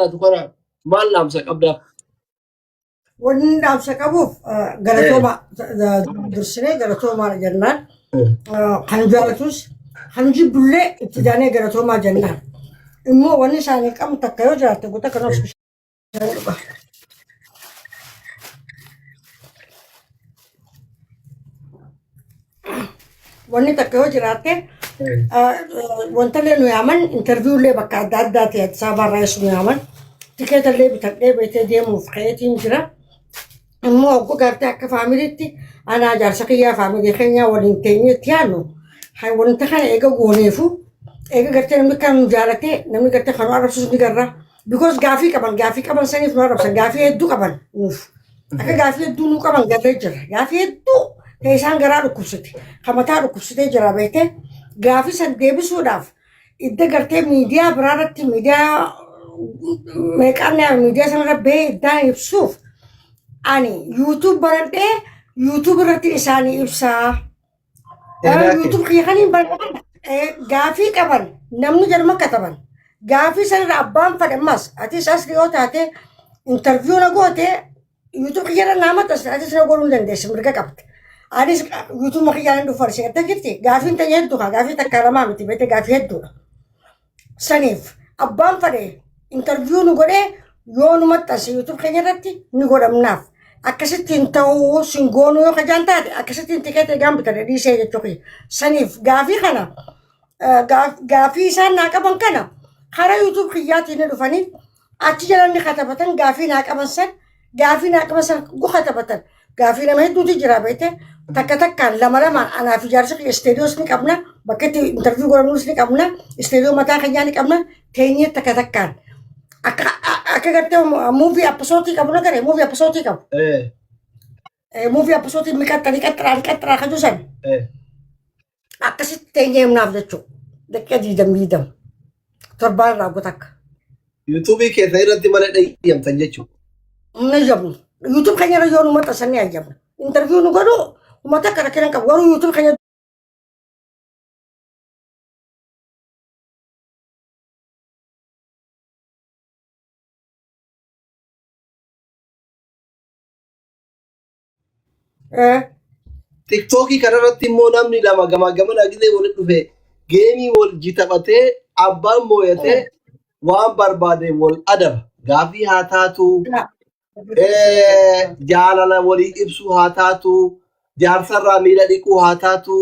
تقرأ ما لامسك أبدا ونعم سكابوف غلطوما درسني غلطوما جنان خنجالتوس خنجي بله ابتداني غلطوما جنان إمو وني ساني كم تكيو جرات قلت كنوس وني تكيو جرات وانتلي نيامن انترفيو لي بكا دات صابر رئيس نيامن تكيت اللي بتقلي بيتي دي مفخيتين جرا إمو أقول قرتك فاميلتي أنا جالسة فاميلي خينيا ولينتيني تيانو هاي ولينتخان إيجا غونيفو إيجا قرتي نمي كان جالتي نمي قرتي خنو عرب سوسني قرر because غافي كمان سني في نورب سن غافي يدو كمان نوف أكا غافي يدو نو كمان قرر جرا غافي يدو تيسان قرار كوستي خمتا كوستي جرا بيتي غافي سن ديبي سوداف إدى قرتي ميديا برارتي ميديا ميكانيا ميديا سن ربي دان يبسوف أني يوتيوب برانتي يوتيوب رتي إساني إبسا يوتيوب خيخاني برانتي غافي كمان نمني جرما كتبان غافي سن ربان فرماس أتي ساس ليوت هاتي انترفيو نقوتي يوتيوب خيرا نامت أتي سنقولون لندس مرقا كبت أني يوتيوب مخيرا ندو فرسي أتكرتي غافي انت يدوها غافي تكالما متي بيتي غافي يدوها سنيف أبان فري انترفيو نقولي يونو متاسي يوتيوب خيرتي نقول مناف akkasittiin ta'uu singoonuu yoo kajaan taate akkasittiin tikeeta gaambitanii dhiisee jechuudha. Saniif gaafii kana gaafii isaan naa qaban kana karaa yuutuub kiyyaatiin dhufanii achi jalanni katabatan gaafii naa qaban san katabatan gaafii nama hedduutu jira beekte takka takkaan lama anaaf ijaarsa isteediyoos ni qabna bakka itti intarviyu godhamuus ni qabna isteediyoo mataa keenyaa ni qabna teenyee takka takkaan. Akka gartee muuvii episootii qabu nagare muuvii episootii qabu. Muuvii episootii miqaxxaraa kan jiran. Akkasitti teenyee himnaaf jechuudha. Dakika 20 torbaan irraa gotakka. Yuutuubii keessa irratti mana dhayyamtan jechuudha. Ni jamnu. Yuutuub keenya irra yoo nu maxxansan ni ayyamna. Intarviyu nu godhu uummata akka rakkinan qabu garuu yuutuub keenya TikTokii kanarratti immoo namni lama gamaa gamana gisee walitti dhufe geemii wal jitabatee abbaan moo'atee waan barbaade wal adaba gaafii haa taatu jaalala walii ibsu haa taatu jaarsarraa miila dhiquu haa taatu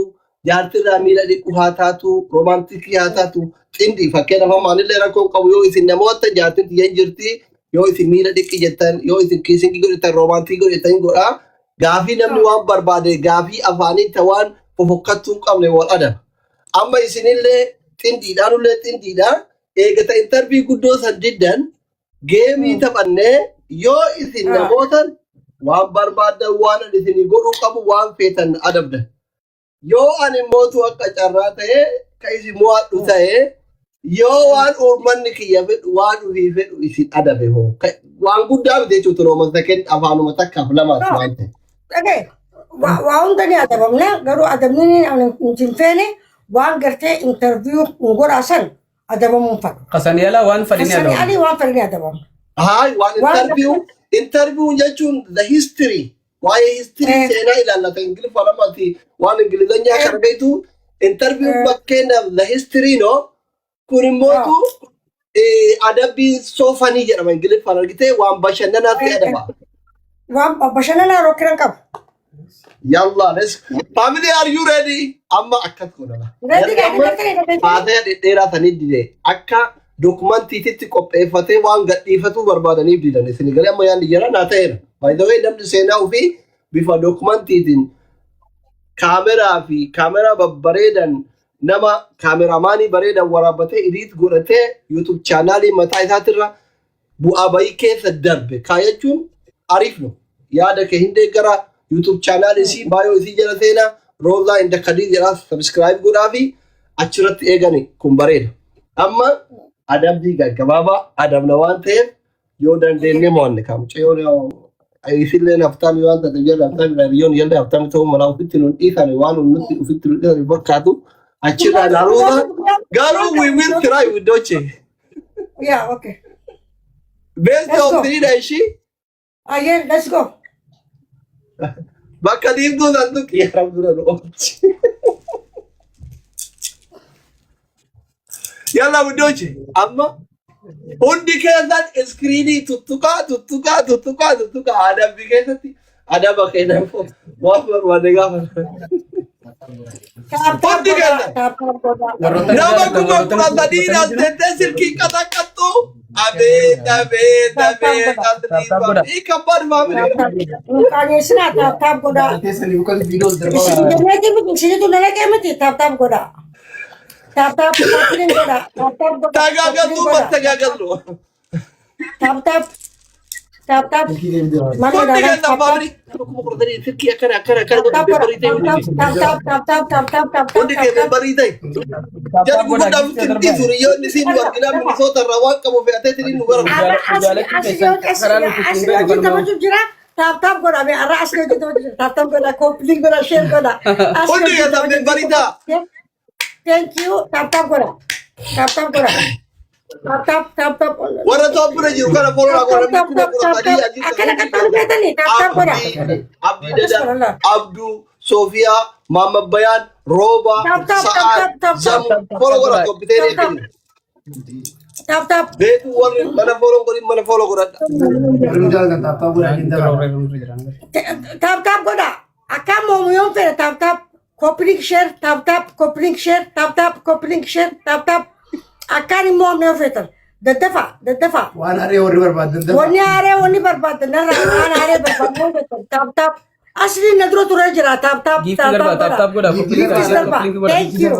jaartirraa miila dhiquu haa taatu roomaantikii haa taatu xindi fakkeenyaaf ammaanillee rakkoon qabu yoo isin namoota jaartin xiyyan jirti yoo isin miila dhiqi jettan yoo isin kiisingii godhetan roomaantikii godhetan godhaa. Gaafii namni waan barbaade gaafii afaanii ta'an fofokkattuu qabne wal adaba. Amma isinillee xindiidhaanullee xindiidhaan eegata intarvii guddoo san diddan geemii taphannee yoo isin namootan waan barbaadan waan ani isinii godhuu qabu waan feetan adabdan. Yoo ani mootu akka carraa ta'ee ka isin mo'adhu ta'ee yoo waan uummanni kiyya fedhu waan ofii fedhu isin adabe hoo. Waan guddaa miti jechuutu roomata kenna afaanuma takkaaf lamaati waan ta'e. Oke, waan tadi ada bamna, garu ada ni cinfene, waan gerte interview ngurasan ada bamumfat. Kasaniala waan fadini ada. Kasaniali waan fadini ada bam. Hai, waan interview jechuun the history. Waa'ee history seenaa ilaallata ingilifa falamati waan ingilizanya kan beektu interview bakkeenyaaf the history no kun immootu adabbii soofanii jedhama ingilifa argitee waan bashannanaatti adaba. Waan bashannanaa rookiran qabu. Yalla, let's family, are you ready? Amma akkas godhama. Faatee dhedheeraa sanii dide akka dokumantiititti qopheeffatee waan gadhiifatuu barbaadaniif didan isin galee amma yaadni jira naa ta'eera. By the way namni seenaa ofii bifa dokumantiitiin kaameraa babbareedan nama kaameramaanii bareedan waraabbatee idiit godhatee YouTube chaanaalii mataa isaatirra bu'aa bayii keessa darbe kaayachuun ariif no. Yaada ke hinde gara YouTube channel isi bio isi jala sena Rosa inda Khadij jala subscribe godhaafi achirratti eegani kun bareeda. Amma adabbii gaggababa adabna waan ta'eef yoo dandeenye mo'anne kamucha yoo isillee naftaami waan ta'eef jala naftaami raadiyoon yalla naftaami ta'uu mala ofitti nun dhiisani waan nuti ofitti nun dhiisani fakkaatu achirraa ilaaluudha garuu we will try with Doche. Yeah, okay. Best Let's of go. 3 na shi. Again, let's go. Bakka diimtuu santu qiyyaara dura dhoofti. Yalla budoochi amma hundi keessan iskiriinii tuttuqaa adabbi keessatti adaba kennamu waan barbaade gaafa. Hundi keessan nama kuma kudha sadii dandeettee silkii qaxaqqattu abeet adriitii kabbaad maamilii. Qaanessina taap godhaa. Isin jenneetii miti isinitu dalagee miti taap godhaa. Taap koppiliin godhaa. Tagaagaltuu mas tagaagaltu. Taap. Malee Hundi daadhaan keessan maamilii nama kuma kudha sadii silkii akkana barii ta'e hundi keessan barii ta'e. Jadi guguddaa miti suriyyoonni siin warqinaa Minisoota irraa waan qabu fe'atee tiriin nu gara. Asii taphachuu jira. Taap godhaa. Arraa asii hojii taphachuu jira. Taap godhaa. Koppiliin godhaa. Sheen godhaa. Hundi keessan barii ta'a. Thank you. Taap godhaa. Taap godhaa. Taap. Warra Itoophiyaa jiru kana fuuldura godhamni kuma kudha sadii ajii. Akkana qaxxaalu beekanii taap godhaa. Abdii Dada, Abduu, Soofiyaa, Maamad Bayaan, Rooba, Sa'aad, Zamuu, fuuldura godha Itoophiyaa eegani. Taap. Beeku warri mana fuuldura godhin mana fuuldura godhadha. Taap godhaa. Akkaan moomuyoon fedha taap. Koppiliin share taap. Akkaan immoo ammoo feetan. Daddafa. Waan haree warri barbaadan Wanni barbaadan narraa waan haree barbaadan feetan taap. Asli na dura ture jira taap. Tap godha. Thank you.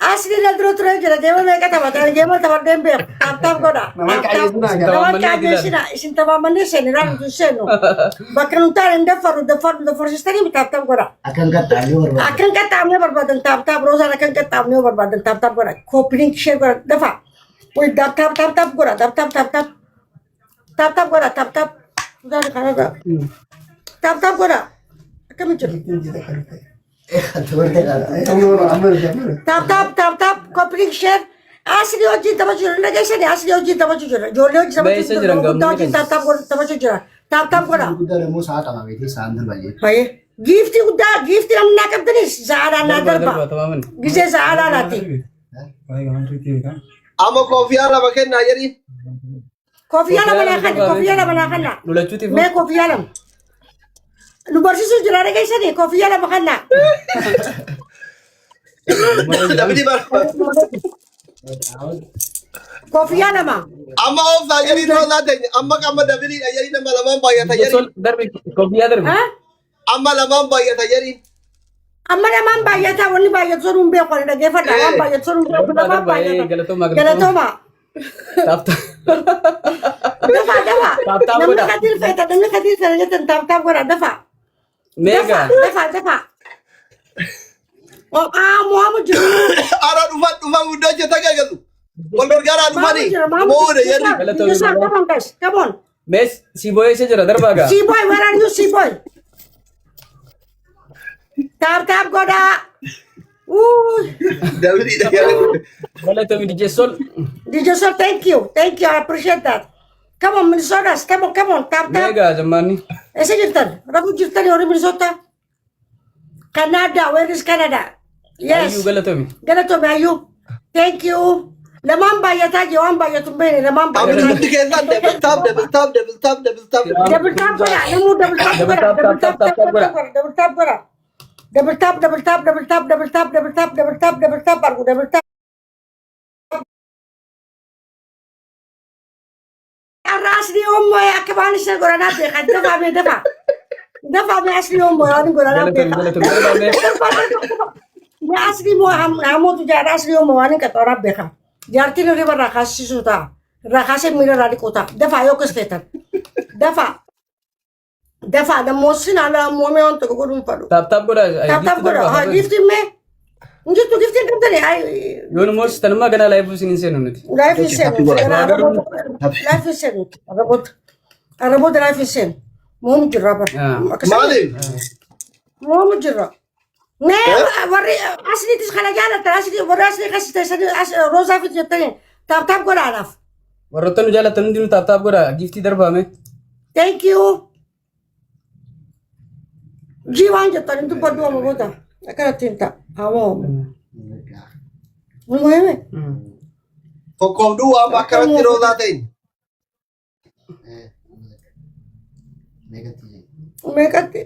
Asli na dura ture jira deema meeqa taphatan deema taphadeen beeku taap godha. Namaan qaabeessina isin taphaamannee seenirraa nuti seenu. Bakka nu taa'an hin dafarsistanii taap godha. akan qaxxaamee barbaadan. Akan qaxxaamnee barbaadan taap roosaan akan qaxxaamnee barbaadan taap godha. Koppiliin ishee godha dafa. Taap godha. Taap godha. Taap godha. Akkamitti jiru? Taap koppiliin ishee asli hojii taphachuu jira. Dhageessanii asli hojii taphachuu jira. Ijoollee hojii taphachuu jira. Guddaa hojii taap taphachuu jira. Taap godha. Guddaa immoo sa'a qaba beekee sa'aan darbaayee. Baay'ee. Giiftii guddaa giiftii namni naa qabdanis sa'aadhaan naa darba. Gisee sa'aadhaan naati. Amma koofiyyaa lama kennaa jedhi. Koofiyyaa lama naa kanna. Lulachuutiif Mee koofiyyaa lama. Nu barsiisuu jira dhageessanii koofiyyaa lama kanna. Dabidi bara. Koofiyyaa lama. Amma ooftaa jedhi roosaa ta'e amma qamma dabidi jedhi nama lamaan baay'ata jedhi. darbi koofiyyaa darbi. Amma lamaan baay'ata jedhi. Amma namaan baay'ataa wanni baay'atu sun hin beeku ani dhageeffadha. Waan baay'atu sun hin beeku namaan baay'ata. Galatooma. Tap. Dafa. Taap Namni godha. kadir feeta jettan taap godha dafa. Meeqa. Dafa. Mohamu jiru. Ara dhufan guddoo hojjeta gaggatu. Wal gargaaraa dhufanii. Moode jedhi. Come on. Mees si boo'ee isa jira darbaa gaa. C-boy, where are you, C-boy? Taap godha. Dabidi jedhi. Galatoomi DJ Sol. DJ Sol, thank you, I appreciate that. Come on, Minnesota, come on, taap. Meeqa jammaanni. Esa jirtan, rafu jirtan ori Minnesota. Canada, where is Canada? Yes. Ayyuu galatoomi. Galatoome ayyuu. Thank you. Lamaan baay'ataa jee waan baay'atu hin beekne lamaan Amma baay'ataa. hundi keessan double tap. Double tap godha. Namuu double tap godha. Double tap argu double tap. Asli ommo akka baan isa godhanaa beekan dafa mee asli ommo waan godhanaa beekan. Mee asli moo hamootu jaara asli ommo waan qaxooraa beekan. Jaartiin irriba irraa kaasisuu ta'a. Irraa kaasee miira irraa dhiquu ta'a. Dafa yoo kasfeetan. Dafa namoonni ala moomee waan tokko godhuun fadhu. Taap godha. Taap godha. Haa giftiin mee? Injirtu giftiin qabdanii. Yoon immoo tanummaa ganaa laayifuu isin hin seenu nuti. Life is sen. Life is sen. Araboota life is sen. Moomu jirra bar. Maaliif? Moomu jirra. Nee warri asliitis kana jaalatan asli warri asli kas teessanii roosaa fit jettanii taap godhaanaaf. Warroota nu jaalatan hundi nu taaptaap godha. Giftii darbaame. Thank you. Jiwaan jettan itu berdua mau bota. Akan cinta. Hawo. Mau heme. Tokkoof duwwaa amma akkanatti yeroo taateen. Mekati.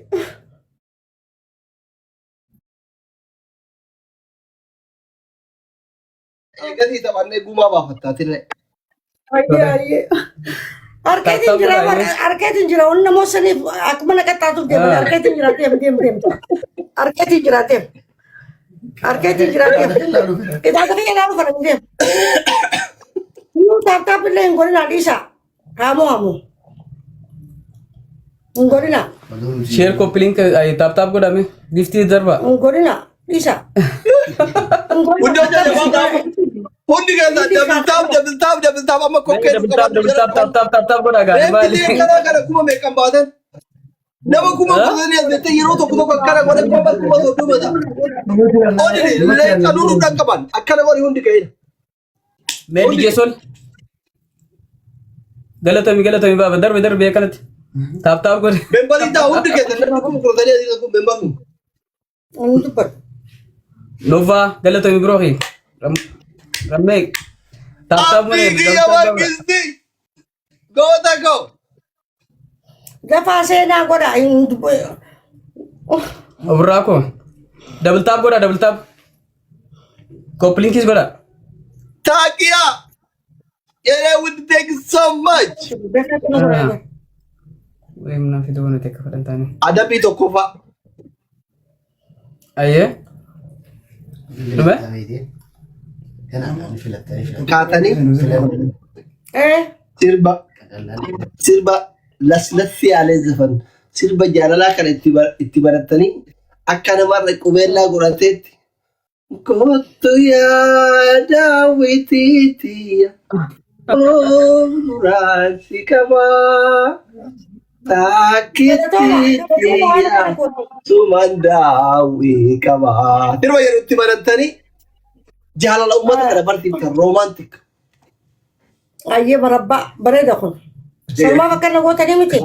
Eegasii taphannee gumaa baafattaa tirre. Ayye. Arkeetiin jira wanni namoota saniif akkuma naqattaatu deeman arkeetiin jira deem. Arkeetiin jira deem. Itaa tafi kenaa dhufa nan deem. Nuu taap illee hin godhina dhiisa. Hamoo. Hin godhina. Share copy link taaptaap godhame. Giftii darba. Hin godhina dhiisa. Hundoo jala waan gaafa. Hundi keessa dabiltaaf amma kokkee Taaptaap godha gaari maali? kana kuma meeqan baatan nama kuma kudhanii asirratti yeroo tokko akkana godhe kuma soddomata. Odile qanuun qaban akkana godhe hundi ka'eera. Mee DJ Sol. Galatami baaba darbe akkanatti. Taaptaap godhe. Membarii taa hundi keessa nama kuma kudhanii asirratti kun membarii. Ani dubbat. Nova galatami biroohi. Rammee. Taaptaap godhe. Abdii Wagisti. Goota go. Gafaa seenaa godha hin dubbat. Obirraa koo. Double tap. Copy linkis godha. Takia. Yeah, would thank you so much. Wee munaa fi duwwan nuti akka fudhan taane. Adabii tokko fa'a. Ayyee. Dhume? Kaatanii Eh. sirba laslassi yaalee zafan sirba jaalalaa kana itti baratanii akka namarra qubeellaa godhateetti kottu yaa daawwitiitiya oomuraansi qabaa taakkittiitiya suman daawwii qabaa sirba yeroo itti baratanii jaalala ummata kana barsiiftan roomaantik. Ayye barabba bareeda kun. Salmaa bakka nagootanii miti.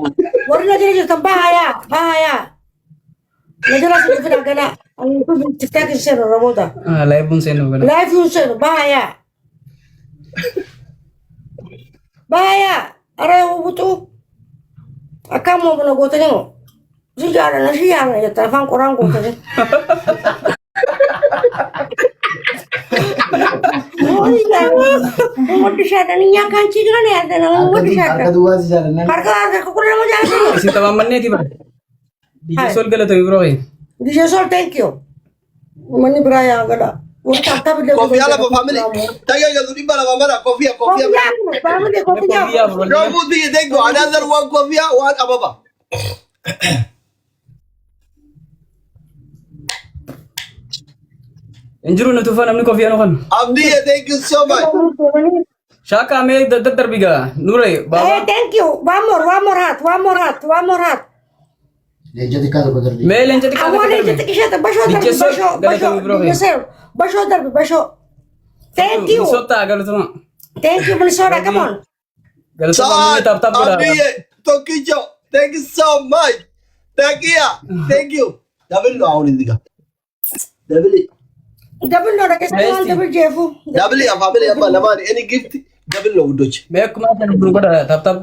Warri na jira jirtan bahayaa. Na jira sun fida gana. Ani kun tiktak hin seenu ramoota. Laayibuun seenu gana. Laayibuun seenu bahayaa. Aree hubutu. Akka ammoo nagootanii moo. Si jaalana jettan afaan qoraan gootanii. Umurti shaadaniyaa kan cigan yaadana umurti shaadana. Harka kukulee mo jaalatu. Isin tamaamanneeti bara. DJ Sol galatami biroohi. DJ Sol thank you. Manni biraa yaa gada. Wanta bile. Kofiyaa lama family. Tagayyalu dhibba lama mara kofiyaa. Family kofiyaa. Don't put the thing another one kofiyaa one ababa. Injiru na tufaan namni kofiyaa nukan. Abdi thank you so much. Shaka mee darbiga Nure baba. Thank you. One more hat. Leenjati kaatu godharri. Mee leenjati kaatu Awwan leenjati kishata basho darbi basho. Thank you. Sota galatuma. Thank you Minnesota come on. Galatuma mee tap godha. Abdi Tokicho thank you so much. Takia thank you. Double no awun indiga. Double no rakes double jefu. Double ya family amma lamani any gift double no udochi. Mee kuma kan godha tap.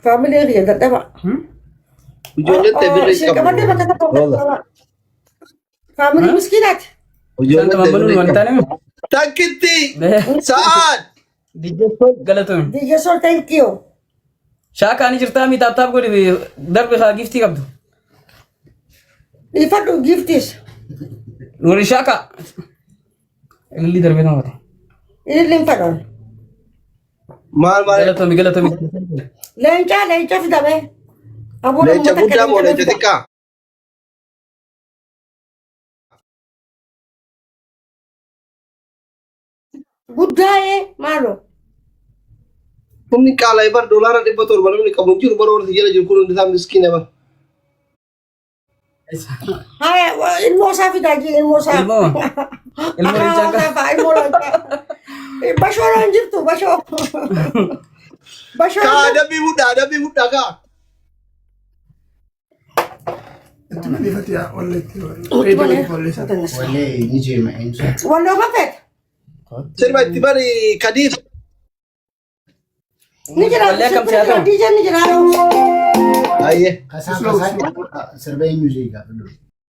Family area dadaba. Ujoolleen tebirre Kabade bakka tokko. Family miskinat. Ujoolleen tebirre. Takitti Saad. DJ Sol galatumi. DJ Sol thank you. Shaka ani jirtaa mi tap godhi darbi haa giftii qabdu. Ifadu giftis. Nuri Shaka. Illi darbe nama wate. Ilin fadon. Maal Galatumi. Leenca fidabe. leenca guddaa moo leenca xiqqaa? Guddaa'ee maaloo? Inni qaala'ee bar doolaara 700 namni qabu jiru bara warri jala jiru kun hundi isaa miskiina bara. Hai, ilmu safi dagi ilmu safi. Ilmu rincang ka. Ilmu rincang. Basho ranjir tu, basho. Basho. Ka adabi muda ka. Wale nije ma enso. Walo kapet. Sirba tibari Kadir. Nijira, DJ nijira. Aye. Kasan sirba music ka dulu.